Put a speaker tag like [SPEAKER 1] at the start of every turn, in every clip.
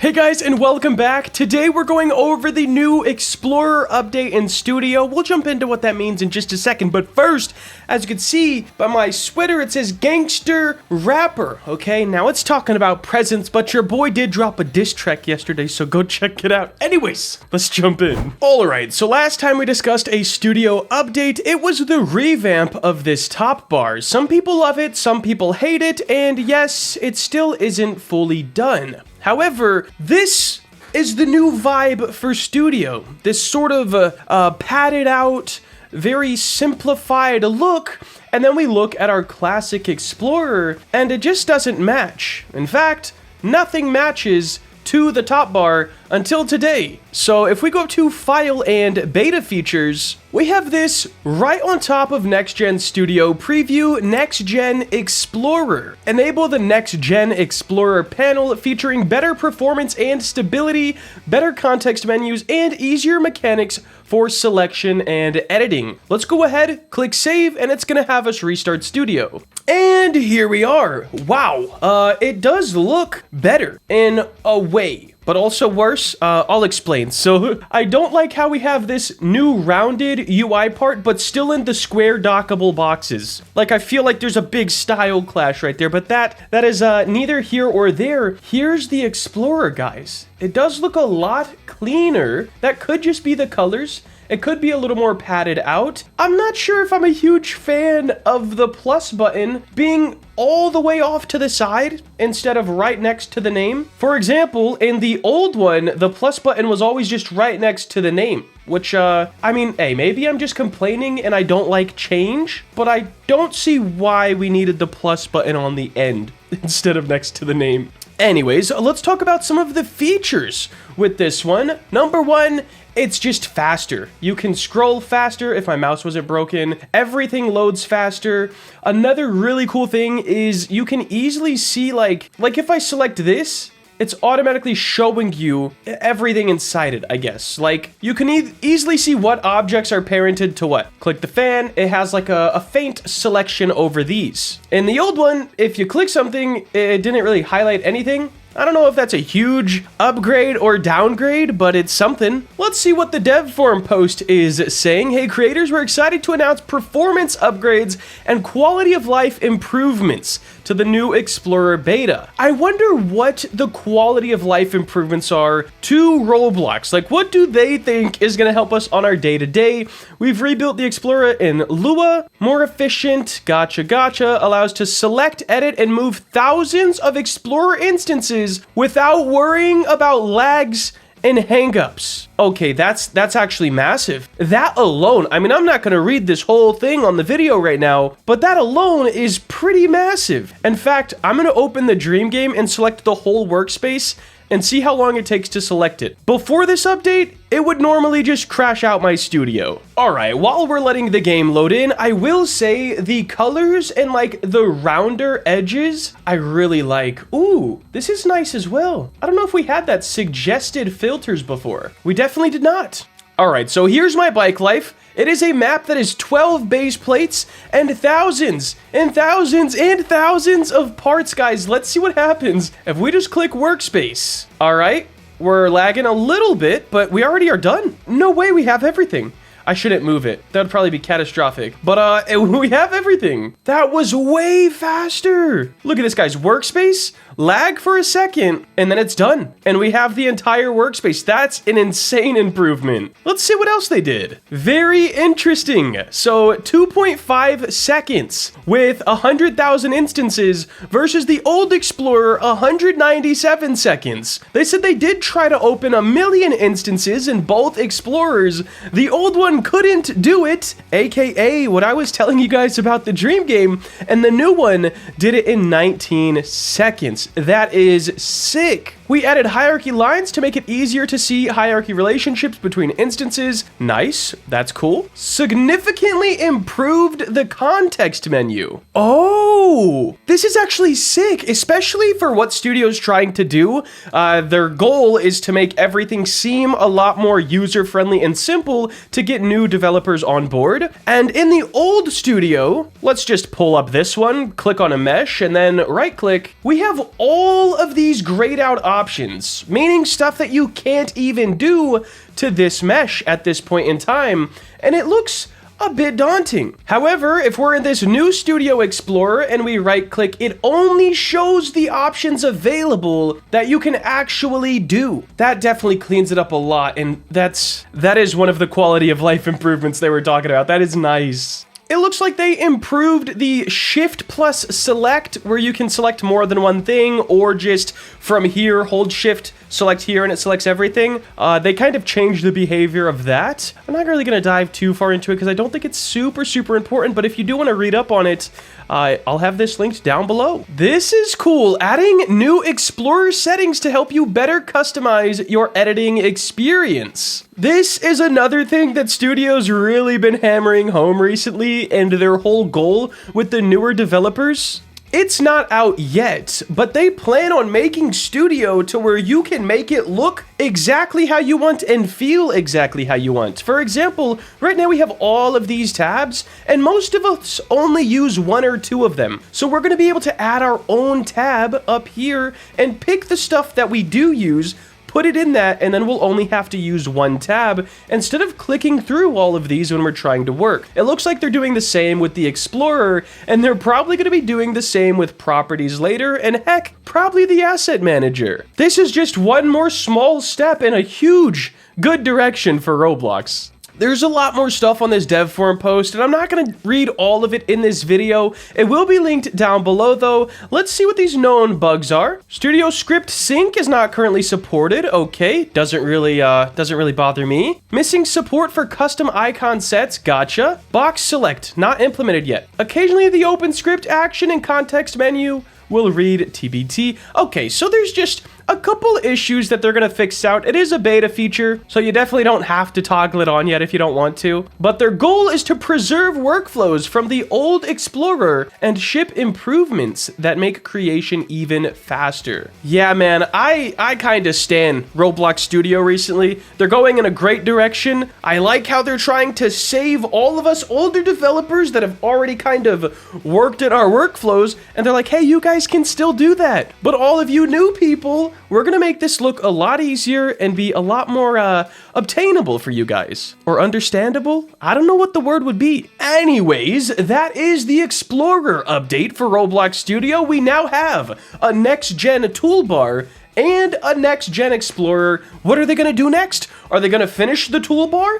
[SPEAKER 1] Hey guys, and welcome back. Today we're going over the new Explorer update in Studio. We'll jump into what that means in just a second, but first, as you can see by my sweater, it says Gangster Rapper. Okay, now it's talking about presents, but your boy did drop a diss track yesterday, so go check it out. Anyways, let's jump in. Alright, so last time we discussed a Studio update, it was the revamp of this top bar. Some people love it, some people hate it, and yes, it still isn't fully done. However, this is the new vibe for Studio. This sort of padded out, very simplified look, and then we look at our classic Explorer, and it just doesn't match. In fact, nothing matches to the top bar until today. So if we go to File and Beta Features, we have this right on top of Next Gen Studio Preview Next Gen Explorer. Enable the Next Gen Explorer panel featuring better performance and stability, better context menus, and easier mechanics for selection and editing. Let's go ahead, click save, and it's gonna have us restart Studio. And here we are. Wow, it does look better in a way, but also worse. I'll explain. So I don't like how we have this new rounded UI part, but still in the square dockable boxes. Like, I feel like there's a big style clash right there, but that is neither here or there. Here's the Explorer, guys. It does look a lot cleaner. That could just be the colors. It could be a little more padded out. I'm not sure if I'm a huge fan of the plus button being all the way off to the side instead of right next to the name. For example, in the old one, the plus button was always just right next to the name, which, I mean, hey, maybe I'm just complaining and I don't like change, but I don't see why we needed the plus button on the end instead of next to the name. Anyways, let's talk about some of the features with this one. Number one, it's just faster. You can scroll faster if my mouse wasn't broken. Everything loads faster. Another really cool thing is you can easily see, like if I select this, it's automatically showing you everything inside it, I guess. Like, you can easily see what objects are parented to what. Click the fan, it has like a faint selection over these. In the old one, if you click something, it didn't really highlight anything. I don't know if that's a huge upgrade or downgrade, but it's something. Let's see what the dev forum post is saying. Hey creators, we're excited to announce performance upgrades and quality of life improvements to the new Explorer beta. I wonder what the quality of life improvements are to Roblox. Like, what do they think is gonna help us on our day-to-day? We've rebuilt the Explorer in Lua, more efficient, gotcha, allows to select, edit, and move thousands of Explorer instances without worrying about lags and hangups. Okay, that's actually massive. That alone, I mean, I'm not gonna read this whole thing on the video right now, but that alone is pretty massive. In fact, I'm gonna open the Dream Game and select the whole workspace and see how long it takes to select it. Before this update, it would normally just crash out my Studio. Alright, while we're letting the game load in, I will say the colors and like the rounder edges, I really like. Ooh, this is nice as well. I don't know if we had that suggested filters before. We definitely did not. Alright, so here's my bike life. It is a map that is 12 base plates and thousands and thousands and thousands of parts, guys. Let's see what happens if we just click workspace. All right, we're lagging a little bit, but we already are done. No way we have everything. I shouldn't move it. That would probably be catastrophic. But we have everything. That was way faster. Look at this, guys. Workspace, lag for a second, and then it's done. And we have the entire workspace. That's an insane improvement. Let's see what else they did. Very interesting. So 2.5 seconds with 100,000 instances versus the old Explorer 197 seconds. They said they did try to open 1 million instances in both Explorers. The old one couldn't do it, aka what I was telling you guys about the Dream Game, and the new one did it in 19 seconds. That is sick. We added hierarchy lines to make it easier to see hierarchy relationships between instances. Nice, that's cool. Significantly improved the context menu. Oh, this is actually sick, especially for what Studio's trying to do. Their goal is to make everything seem a lot more user-friendly and simple to get new developers on board. And in the old Studio, let's just pull up this one, click on a mesh, and then right-click. We have all of these grayed out options, meaning stuff that you can't even do to this mesh at this point in time, and it looks a bit daunting. However, if we're in this new Studio Explorer and we right-click, it only shows the options available that you can actually do. That definitely cleans it up a lot, and that is one of the quality of life improvements they were talking about. That is nice. It looks like they improved the Shift plus Select, where you can select more than one thing, or just from here, hold Shift, select here, and it selects everything. They kind of changed the behavior of that. I'm not really going to dive too far into it because I don't think it's super important, but if you do want to read up on it, I'll have this linked down below. This is cool, adding new Explorer settings to help you better customize your editing experience. This is another thing that Studio's really been hammering home recently, and their whole goal with the newer developers. It's not out yet, but they plan on making Studio to where you can make it look exactly how you want and feel exactly how you want. For example, right now we have all of these tabs, and most of us only use one or two of them. So we're going to be able to add our own tab up here and pick the stuff that we do use, put it in that, and then we'll only have to use one tab instead of clicking through all of these when we're trying to work. It looks like they're doing the same with the Explorer, and they're probably going to be doing the same with properties later, and heck, probably the Asset Manager. This is just one more small step in a huge, good direction for Roblox. There's a lot more stuff on this dev forum post, and I'm not going to read all of it in this video. It will be linked down below, though. Let's see what these known bugs are. Studio Script Sync is not currently supported. Okay, doesn't really bother me. Missing support for custom icon sets. Gotcha. Box Select, not implemented yet. Occasionally, the open script action and context menu will read TBT. Okay, so there's just a couple issues that they're gonna fix out. It is a beta feature, so you definitely don't have to toggle it on yet if you don't want to. But their goal is to preserve workflows from the old Explorer and ship improvements that make creation even faster. Yeah, man, I kinda stan Roblox Studio recently. They're going in a great direction. I like how they're trying to save all of us older developers that have already kind of worked at our workflows, and they're like, hey, you guys can still do that. But all of you new people, we're gonna make this look a lot easier and be a lot more obtainable for you guys. Or understandable? I don't know what the word would be. Anyways, that is the Explorer update for Roblox Studio. We now have a next-gen toolbar and a next-gen Explorer. What are they going to do next? Are they going to finish the toolbar,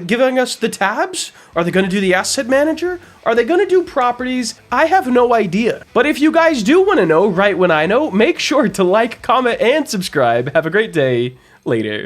[SPEAKER 1] giving us the tabs? Are they going to do the Asset Manager? Are they going to do properties? I have no idea. But if you guys do want to know right when I know, make sure to like, comment, and subscribe. Have a great day. Later.